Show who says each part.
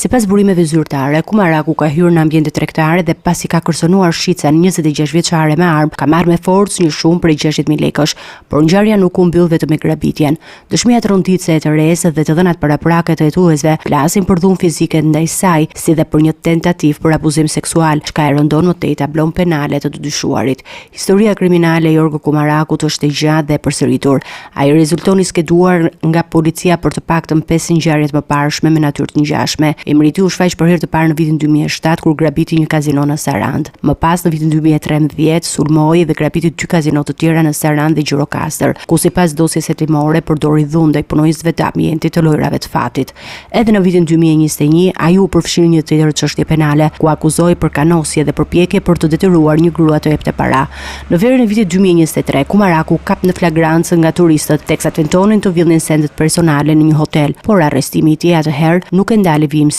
Speaker 1: Sipas burimeve zyrtare, Kumaraku ka hyrë në ambiente tregtare dhe pasi ka kërcënuar shitsen 26 vjeçare me armë, ka marrë me forcë një shumë prej 60.000 lekësh, por ngjarja nuk u mbyll vetëm me grabitjen. Dëshmia rronditëse e të resë dhe të dhënat paraprake të hetuesve flasin për dhunë fizike ndaj saj, si dhe për një tentativë për abuzim seksual, çka e rëndon më tej tablon penale të dyshuarit. Historia kriminale e Jorgo Kumarakut është e gjatë dhe e përsëritur. Ai rezulton i skeduar nga policia për të paktën 5 ngjarje të mëparshme me natyrë të ngjashme. Emriti u shfaq për herë të parë në vitin 2007 kur grabiti një kazino në Sarand. Më pas në vitin 2013 sulmoi dhe grabiti 2 kazino të tjera në Sarand dhe Gjirokastër, ku sipas dosjes hetimore përdori dhunë ndaj punonjësve të ambientit të lojrave të fatit. Edhe në vitin 2021 ai u përfshir një tjetër çështje penale, ku akuzoi për kanosje dhe përpjekje për të detyruar një grua të jepte para. Në verën e vitit 2023, Kumaraku kap në flagrancë nga turistët, teksa tentonin të vjedhin sendet personale në një hotel, por arrestimi i tij atëherë nuk e ndali vijimësisht